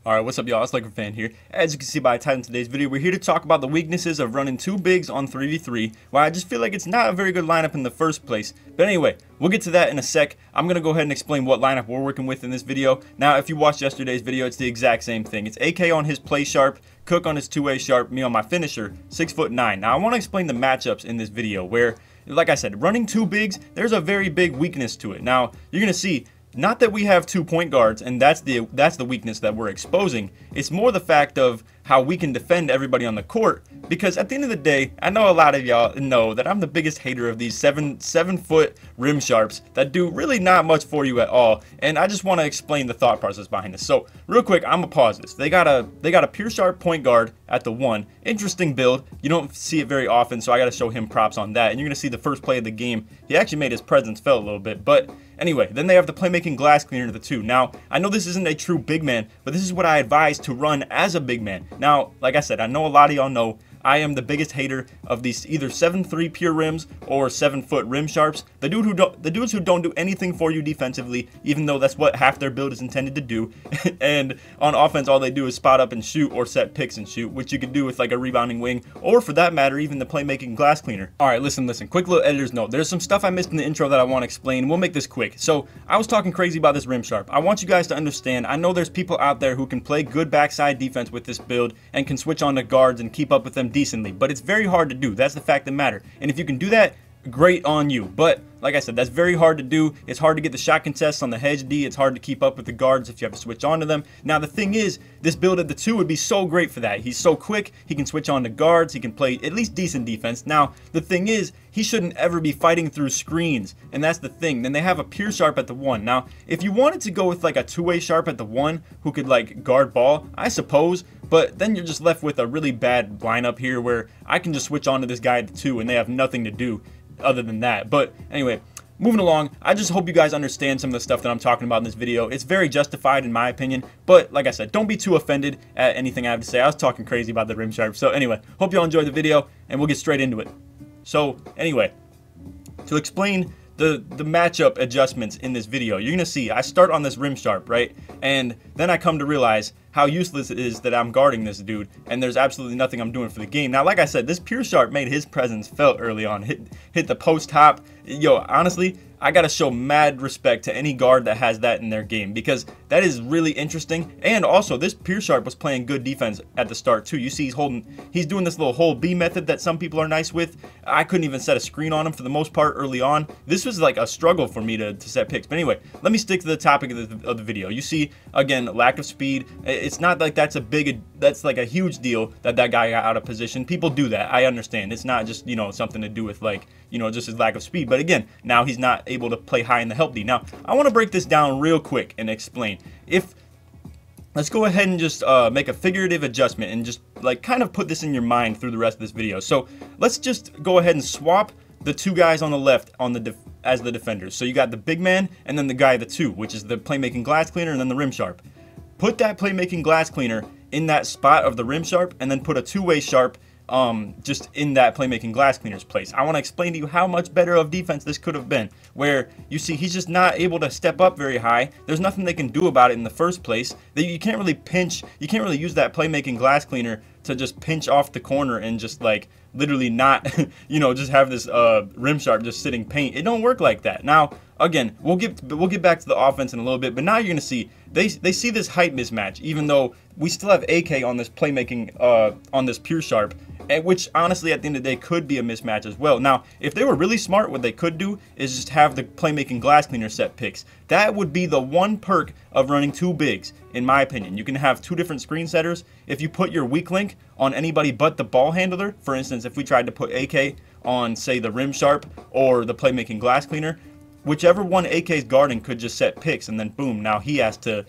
Alright, what's up y'all, it's LakerFan here. As you can see by the title of today's video, we're here to talk about the weaknesses of running two bigs on 3v3, why I just feel like it's not a very good lineup in the first place. But anyway, we'll get to that in a sec. I'm going to go ahead and explain what lineup we're working with in this video. Now, if you watched yesterday's video, it's the exact same thing. It's AK on his play sharp, Cook on his two-way sharp, me on my finisher, 6'9". Now, I want to explain the matchups in this video where, like I said, running two bigs, there's a very big weakness to it. Now, you're going to see, not that we have 2 point guards, and that's the weakness that we're exposing. It's more the fact of how we can defend everybody on the court, because at the end of the day, I know a lot of y'all know that I'm the biggest hater of these 7-foot rim sharps that do really not much for you at all, and I just want to explain the thought process behind this. So real quick, I'm gonna pause this. They got a pure sharp point guard at the 1. Interesting build. You don't see it very often, so I got to show him props on that. And you're gonna see the first play of the game, he actually made his presence felt a little bit. But anyway, then they have the playmaking glass cleaner to the 2. Now, I know this isn't a true big man, but this is what I advise to run as a big man. Now, like I said, I know a lot of y'all know I am the biggest hater of these either 7'3" pure rims or 7-foot rim sharps. The dudes who don't do anything for you defensively, even though that's what half their build is intended to do. And on offense, all they do is spot up and shoot or set picks and shoot, which you could do with like a rebounding wing, or for that matter, even the playmaking glass cleaner. All right, listen. Quick little editor's note. There's some stuff I missed in the intro that I want to explain. We'll make this quick. So I was talking crazy about this rim sharp. I want you guys to understand. I know there's people out there who can play good backside defense with this build and can switch on to guards and keep up with them decently, but it's very hard to do. That's the fact of the matter. And if you can do that, great on you. But like I said, that's very hard to do. It's hard to get the shot contests on the hedge D. It's hard to keep up with the guards if you have to switch on to them. Now the thing is, this build at the 2 would be so great for that. He's so quick, he can switch on to guards, he can play at least decent defense. Now the thing is, he shouldn't ever be fighting through screens, and that's the thing. Then they have a pure sharp at the 1. Now if you wanted to go with like a two-way sharp at the 1 who could like guard ball, I suppose, but then you're just left with a really bad lineup here where I can just switch on to this guy at the 2 and they have nothing to do other than that. But anyway, moving along, I just hope you guys understand some of the stuff that I'm talking about in this video. It's very justified in my opinion, but like I said, don't be too offended at anything I have to say. I was talking crazy about the rim sharp. So anyway, hope y'all enjoyed the video and we'll get straight into it. So anyway, to explain the matchup adjustments in this video, you're gonna see I start on this rim sharp, right? And then I come to realize how useless it is that I'm guarding this dude, and there's absolutely nothing I'm doing for the game. Now, like I said, this pure sharp made his presence felt early on. Hit the post hop. Yo, honestly, I gotta show mad respect to any guard that has that in their game, because that is really interesting. And also, this pure sharp was playing good defense at the start too. You see he's doing this little hold B method that some people are nice with. I couldn't even set a screen on him for the most part early on. This was like a struggle for me to set picks. But anyway, let me stick to the topic of the video. You see, again, lack of speed. It's not like that's like a huge deal that guy got out of position. People do that. I understand. It's not just, something to do with like, just his lack of speed. But again, now he's not able to play high in the help D. Now, I want to break this down real quick and explain. Let's go ahead and just make a figurative adjustment and just like kind of put this in your mind through the rest of this video. So let's just go ahead and swap the 2 guys on the left as the defenders. So you got the big man and then the guy at the 2, which is the playmaking glass cleaner, and then the rim sharp. Put that playmaking glass cleaner in that spot of the rim sharp, and then put a two-way sharp just in that playmaking glass cleaner's place. I want to explain to you how much better of defense this could have been, where you see he's just not able to step up very high. There's nothing they can do about it in the first place. You can't really use that playmaking glass cleaner to just pinch off the corner and just like literally not just have this rim sharp just sitting paint. It don't work like that. Now again, we'll get back to the offense in a little bit, but now you're gonna see they see this height mismatch, even though we still have AK on this playmaking on this pure sharp, which honestly at the end of the day could be a mismatch as well. Now if they were really smart, what they could do is just have the playmaking glass cleaner set picks. That would be the one perk of running 2 bigs, in my opinion. You can have 2 different screen setters. If you put your weak link on anybody but the ball handler, for instance, if we tried to put AK on say the rim sharp or the playmaking glass cleaner, whichever one AK's guarding could just set picks, and then boom, now he has to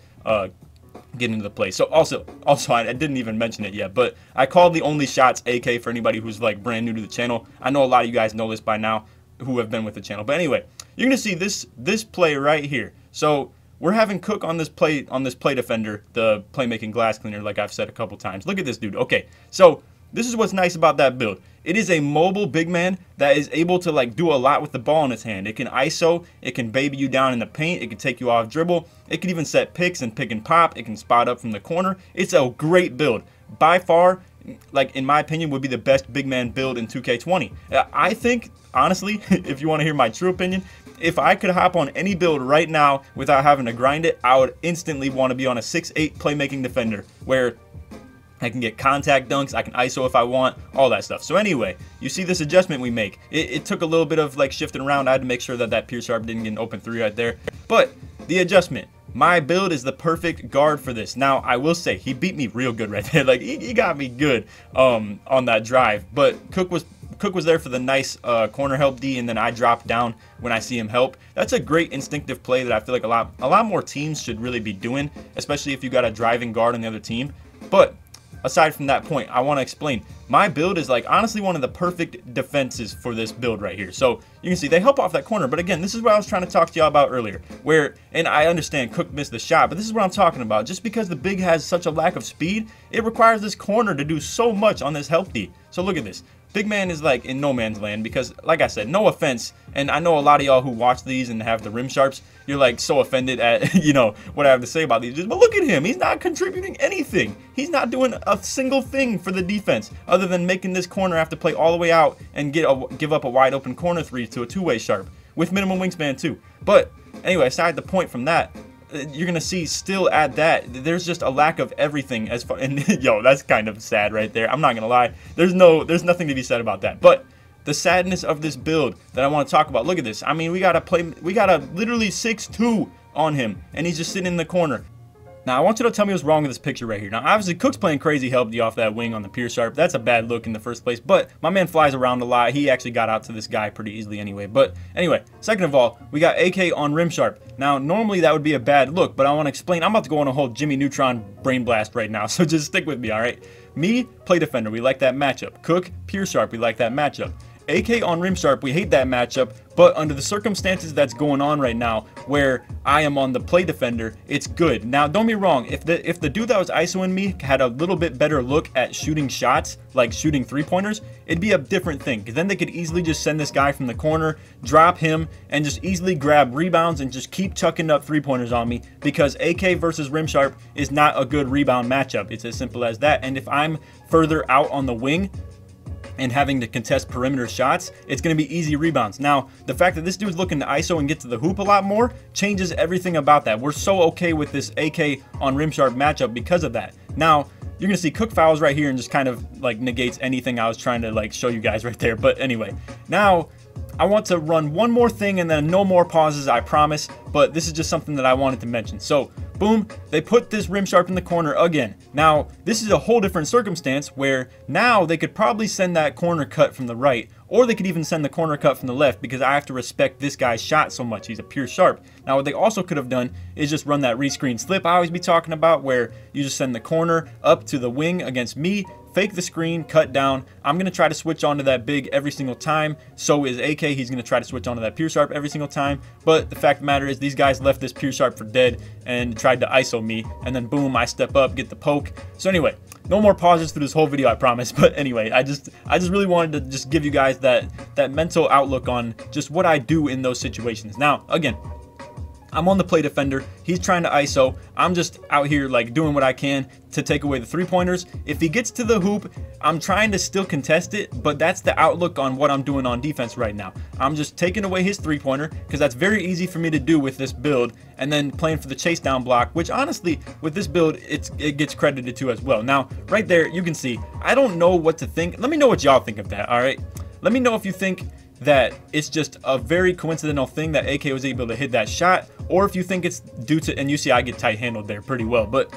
get into the play. So also I didn't even mention it yet, but I called the only shots AK for anybody who's like brand new to the channel. I know a lot of you guys know this by now who have been with the channel, but anyway, you're gonna see this play right here. So we're having Cook on this play defender, the playmaking glass cleaner, like I've said a couple times. Look at this dude. Okay, so this is what's nice about that build. It is a mobile big man that is able to like do a lot with the ball in his hand. It can ISO, it can baby you down in the paint, it can take you off dribble, it can even set picks and pick and pop, it can spot up from the corner. It's a great build. By far, like in my opinion, would be the best big man build in 2K20. I think, honestly, if you want to hear my true opinion, if I could hop on any build right now without having to grind it, I would instantly want to be on a 6'8" playmaking defender where I can get contact dunks, I can ISO if I want, all that stuff. So anyway, you see this adjustment we make. It took a little bit of like shifting around. I had to make sure that that pure sharp didn't get an open 3 right there. But the adjustment, my build is the perfect guard for this. Now, I will say, he beat me real good right there. Like, he got me good on that drive. But Cook was there for the nice corner help D, and then I dropped down when I see him help. That's a great instinctive play that I feel like a lot more teams should really be doing, especially if you got a driving guard on the other team. But aside from that point, I want to explain. My build is like honestly one of the perfect defenses for this build right here. So you can see they help off that corner. But again, this is what I was trying to talk to y'all about earlier. Where, and I understand Cook missed the shot, but this is what I'm talking about. Just because the big has such a lack of speed, it requires this corner to do so much on this help D. So look at this. Big man is like in no man's land because, like I said, no offense, and I know a lot of y'all who watch these and have the rim sharps, you're like so offended at, you know, what I have to say about these. But look at him. He's not contributing anything. He's not doing a single thing for the defense other than making this corner have to play all the way out and give up a wide open corner 3 to a two-way sharp with minimum wingspan too. But anyway, aside the point from that, you're gonna see still at that there's just a lack of everything as far, and yo, that's kind of sad right there. I'm not gonna lie, there's nothing to be said about that. But the sadness of this build that I want to talk about, we got a literally 6'2" on him, and he's just sitting in the corner. Now, I want you to tell me what's wrong with this picture right here. Now, obviously, Cook's playing crazy help D off that wing on the pure sharp. That's a bad look in the first place, but my man flies around a lot. He actually got out to this guy pretty easily anyway. But anyway, second of all, we got AK on rim sharp. Now, normally that would be a bad look, but I want to explain. I'm about to go on a whole Jimmy Neutron brain blast right now, so just stick with me, all right? Me, play defender, we like that matchup. Cook, pure sharp, we like that matchup. AK on rim sharp, we hate that matchup, but under the circumstances that's going on right now, where I am on the play defender, it's good. Now, don't be wrong, if the dude that was ISOing me had a little bit better look at shooting shots, like shooting 3-pointers, it'd be a different thing, because then they could easily just send this guy from the corner, drop him, and just easily grab rebounds and just keep chucking up 3-pointers on me, because AK versus rim sharp is not a good rebound matchup. It's as simple as that. And if I'm further out on the wing and having to contest perimeter shots, it's going to be easy rebounds. Now, the fact that this dude's looking to ISO and get to the hoop a lot more changes everything about that. We're so okay with this AK on rim sharp matchup because of that. Now, you're going to see Cook fouls right here and just kind of like negates anything I was trying to like show you guys right there. But anyway, now I want to run one more thing and then no more pauses, I promise. But this is just something that I wanted to mention. So, boom, they put this rim sharp in the corner again. Now, this is a whole different circumstance where now they could probably send that corner cut from the right, or they could even send the corner cut from the left because I have to respect this guy's shot so much. He's a pure sharp. Now, what they also could have done is just run that rescreen slip I always be talking about, where you just send the corner up to the wing against me, fake the screen, cut down. I'm going to try to switch onto that big every single time. So is AK. He's going to try to switch onto that pure sharp every single time. But the fact of the matter is these guys left this pure sharp for dead and tried to ISO me. And then boom, I step up, get the poke. So anyway, no more pauses through this whole video, I promise. But anyway, I just really wanted to just give you guys that mental outlook on just what I do in those situations. Now, again, I'm on the play defender. He's trying to ISO. I'm just out here like doing what I can to take away the 3-pointers. If he gets to the hoop, I'm trying to still contest it, but that's the outlook on what I'm doing on defense right now. I'm just taking away his 3-pointer because that's very easy for me to do with this build, and then playing for the chase down block, which honestly with this build it gets credited to as well. Now right there you can see I don't know what to think. Let me know what y'all think of that. All right, let me know if you think that it's just a very coincidental thing that AK was able to hit that shot, or if you think it's due to, and you see I get tight handled there pretty well, but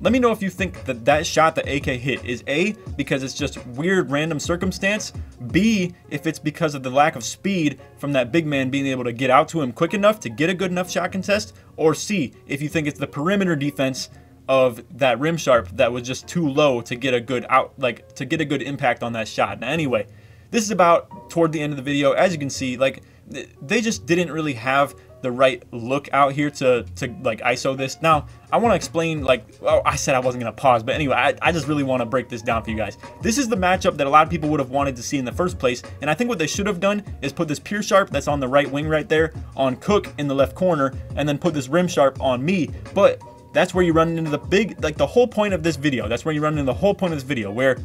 let me know if you think that shot that AK hit is A, because it's just weird random circumstance, B, if it's because of the lack of speed from that big man being able to get out to him quick enough to get a good enough shot contest, or C, if you think it's the perimeter defense of that rim sharp that was just too low to get a good to get a good impact on that shot. Now anyway, this is about toward the end of the video. As you can see, like, they just didn't really have the right look out here to like ISO this. Now, I want to explain, like, well, I said I wasn't going to pause, but anyway, I just really want to break this down for you guys. This is the matchup that a lot of people would have wanted to see in the first place, and I think what they should have done is put this Pure Sharp that's on the right wing right there on Cook in the left corner, and then put this Rim Sharp on me. But that's where you run into the big, like, the whole point of this video. That's where you run into the whole point of this video, where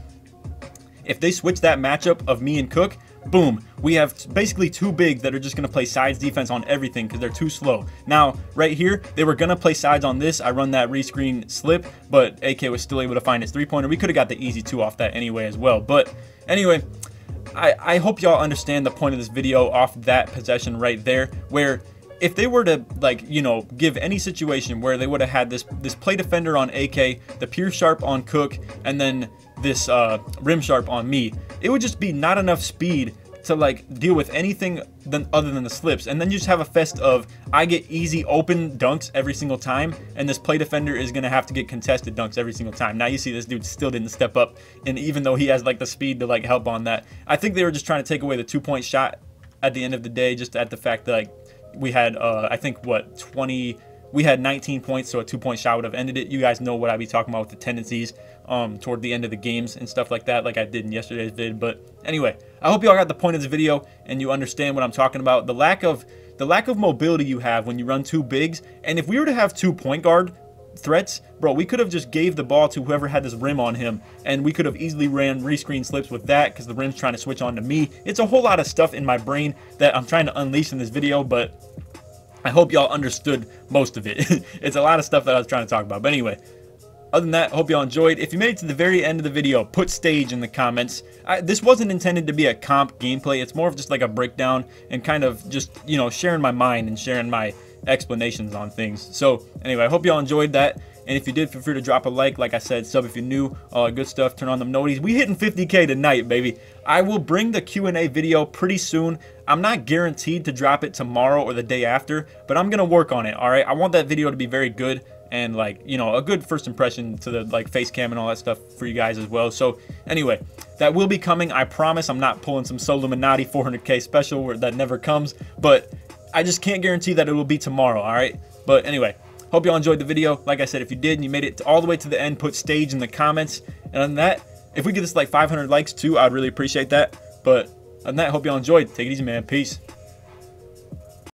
if they switch that matchup of me and Cook, boom, we have basically two bigs that are just going to play sides defense on everything because they're too slow. Now, right here, they were going to play sides on this. I run that rescreen slip, but AK was still able to find his three-pointer. We could have got the easy 2 off that anyway as well. But anyway, I hope y'all understand the point of this video off that possession right there, where if they were to, like, you know, give any situation where they would have had this play defender on AK, the Pure Sharp on Cook, and then this Rim Sharp on me, it would just be not enough speed to, like, deal with anything other than the slips. And then you just have a fest of, I get easy open dunks every single time, and this play defender is going to have to get contested dunks every single time. Now you see this dude still didn't step up, and even though he has, like, the speed to, like, help on that, I think they were just trying to take away the 2-point shot at the end of the day, just at the fact that, like, we had I think what, we had 19 points, so a 2-point shot would have ended it. You guys know what I be talking about with the tendencies toward the end of the games and stuff like that, like I did in yesterday's vid. But anyway, I hope y'all got the point of this video and you understand what I'm talking about. The lack of mobility you have when you run 2 bigs, and if we were to have 2 point guard threats, bro, we could have just gave the ball to whoever had this rim on him, and we could have easily ran rescreen slips with that because the rim's trying to switch on to me. It's a whole lot of stuff in my brain that I'm trying to unleash in this video, but I hope y'all understood most of it. It's a lot of stuff that I was trying to talk about. But anyway, other than that, hope y'all enjoyed. If you made it to the very end of the video, put stage in the comments. This wasn't intended to be a comp gameplay. It's more of just like a breakdown and kind of just, you know, sharing my mind and sharing my explanations on things. So anyway, I hope y'all enjoyed that. And if you did, feel free to drop a like I said, sub if you're new, all that good stuff. Turn on them noties. We hitting 50K tonight, baby. I will bring the Q&A video pretty soon. I'm not guaranteed to drop it tomorrow or the day after, but I'm gonna work on it. All right, I want that video to be very good and, like, you know, a good first impression to the, like, face cam and all that stuff for you guys as well. So anyway, that will be coming. I promise. I'm not pulling some SOLLUMINATI 400K special where that never comes, but I just can't guarantee that it will be tomorrow. All right, but anyway, hope y'all enjoyed the video. Like I said, if you did and you made it all the way to the end, put stage in the comments. And on that, if we get this like 500 likes too, I'd really appreciate that. But on that, hope y'all enjoyed. Take it easy, man. Peace.